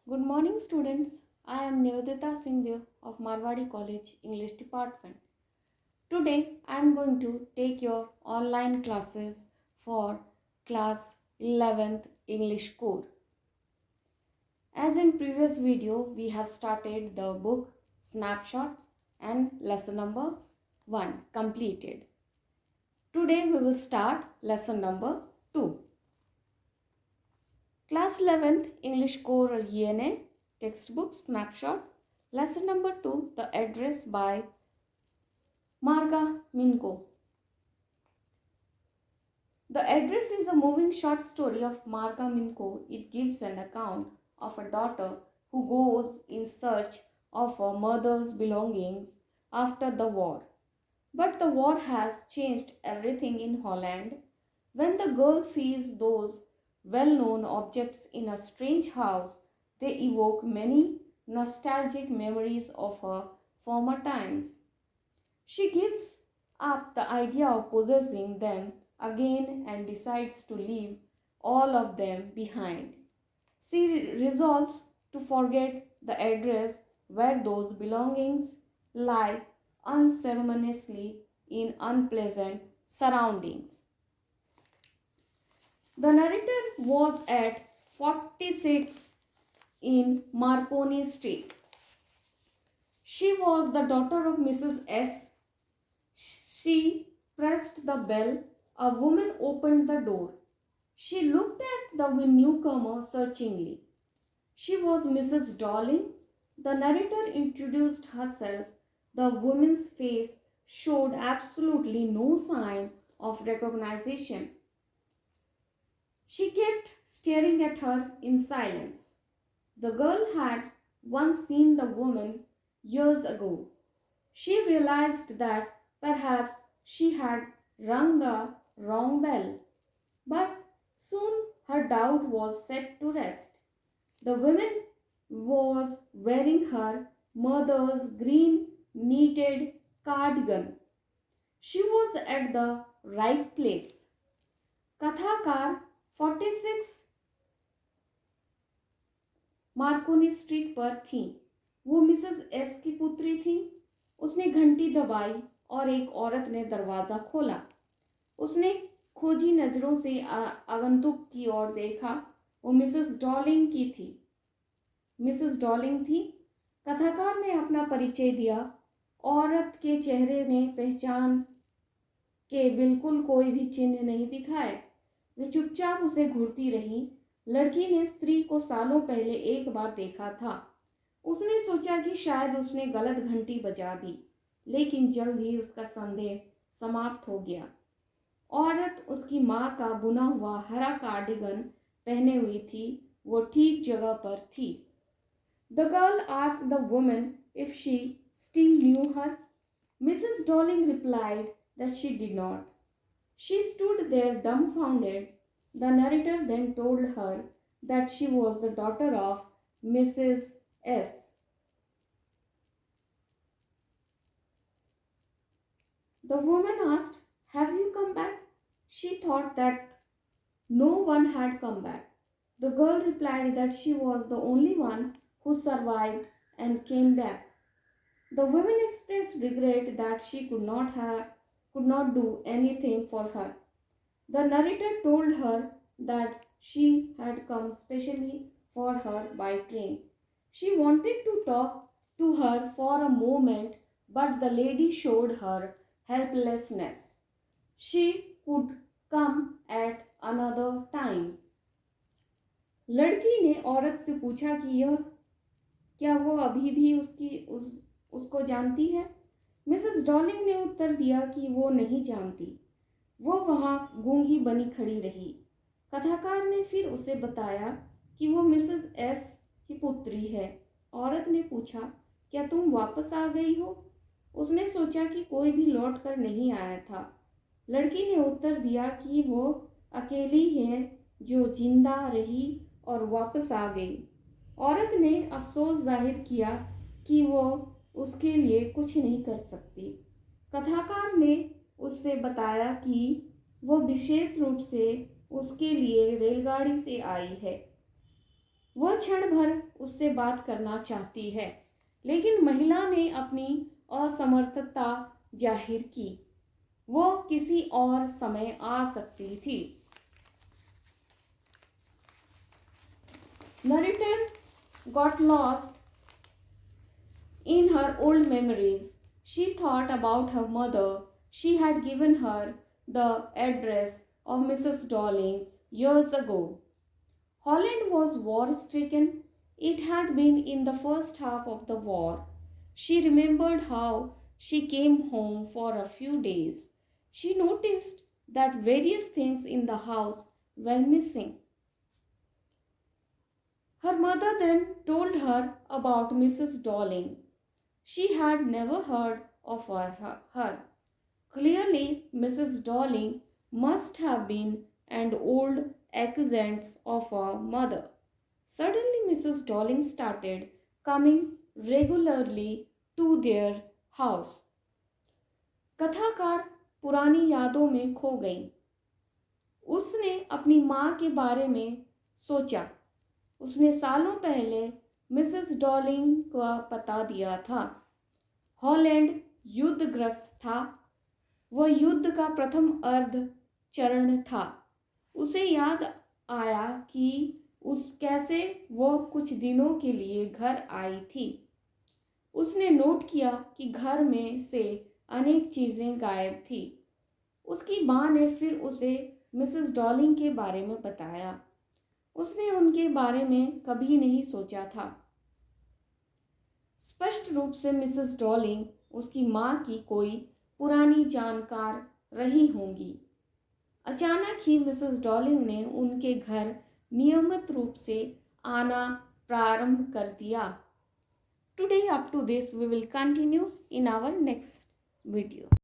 Good morning, students. I am Nivedita Singh of Marwadi College English Department. Today, I am going to take your online classes for class 11th English Core. As in previous video, we have started the book Snapshots and lesson number 1 completed. Today, we will start lesson number 2. Class 11th English Core ENA textbook snapshot lesson number 2 the address by Marga Minko. The address is a moving short story of Marga Minko. It gives an account of a daughter who goes in search of her mother's belongings after the war. But the war has changed everything in Holland. When the girl sees those well-known objects in a strange house, they evoke many nostalgic memories of her former times. She gives up the idea of possessing them again and decides to leave all of them behind. She resolves to forget the address where those belongings lie unceremoniously in unpleasant surroundings. The narrator was at 46 in Marconi Street. She was the daughter of Mrs. S. She pressed the bell. A woman opened the door. She looked at the newcomer searchingly. She was Mrs. Darling. The narrator introduced herself. The woman's face showed absolutely no sign of recognition. She kept staring at her in silence. The girl had once seen the woman years ago. She realized that perhaps she had rung the wrong bell, but soon her doubt was set to rest. The woman was wearing her mother's green knitted cardigan. She was at the right place. कथाकार 46 Markovnikov street पर थी। वो Mrs S की पुत्री थी। उसने घंटी दबाई और एक औरत ने दरवाज़ा खोला। उसने खोजी नज़रों से आगंतुक की ओर देखा। वो मिसेस डॉलिंग थी। कथाकार ने अपना परिचय दिया। औरत के चेहरे ने पहचान के बिल्कुल कोई भी चिन्ह नहीं दिखाए। वे चुपचाप उसे घूरती रही। लड़की ने स्त्री को सालों पहले एक बार देखा था। उसने सोचा कि शायद उसने गलत घंटी बजा दी, लेकिन जल्द ही उसका संदेह समाप्त हो गया। औरत उसकी माँ का बुना हुआ हरा कार्डिगन पहने हुई थी। वो ठीक जगह पर थी। The girl asked the woman if she still knew her. Mrs. Darling replied that she did not. She stood there dumbfounded. The narrator then told her that she was the daughter of Mrs. S. The woman asked, "Have you come back?" She thought that no one had come back. The girl replied that she was the only one who survived and came back. The woman expressed regret that she could not do anything for her. The narrator told her that she had come specially for her by train. She wanted to talk to her for a moment, but the lady showed her helplessness. She could come at another time. लड़की ने औरत से पूछा कि यह क्या वो अभी भी उसको जानती है। मिसेस डॉलिंग ने उत्तर दिया कि वो नहीं जानती। वो वहाँ गूंगी बनी खड़ी रही। कथाकार ने फिर उसे बताया कि वो मिसेस एस की पुत्री है। औरत ने पूछा, क्या तुम वापस आ गई हो? उसने सोचा कि कोई भी लौट कर नहीं आया था। लड़की ने उत्तर दिया कि वो अकेली है जो जिंदा रही और वापस आ गई। औरत ने अफसोस जाहिर किया कि वो उसके लिए कुछ नहीं कर सकती। कथाकार ने उससे बताया कि वो विशेष रूप से उसके लिए रेलगाड़ी से आई है। वह क्षण भर उससे बात करना चाहती है, लेकिन महिला ने अपनी असमर्थता जाहिर की। वह किसी और समय आ सकती थी। Narrator got lost in her old memories. She thought about her mother. She had given her the address of Mrs. Darling years ago. Holland was war-stricken. It had been in the first half of the war. She remembered how she came home for a few days. She noticed that various things in the house were missing. Her mother then told her about Mrs. Darling. She had never heard of her. Clearly, Mrs. Darling must have been an old acquaintance of her mother. Suddenly, Mrs. Darling started coming regularly to their house. कथाकार पुरानी यादों में खो गई। उसने अपनी माँ के बारे में सोचा। उसने सालों पहले मिसेस डॉलिंग का पता दिया था। हॉलैंड युद्धग्रस्त था। वह युद्ध का प्रथम अर्ध चरण था। उसे याद आया कि कैसे वह कुछ दिनों के लिए घर आई थी। उसने नोट किया कि घर में से अनेक चीज़ें गायब थी। उसकी माँ ने फिर उसे मिसेस डॉलिंग के बारे में बताया। उसने उनके बारे में कभी नहीं सोचा था। स्पष्ट रूप से मिसेस डॉलिंग उसकी माँ की कोई पुरानी जानकार रही होंगी। अचानक ही मिसेस डॉलिंग ने उनके घर नियमित रूप से आना प्रारंभ कर दिया। Today up to this we will continue in our next video.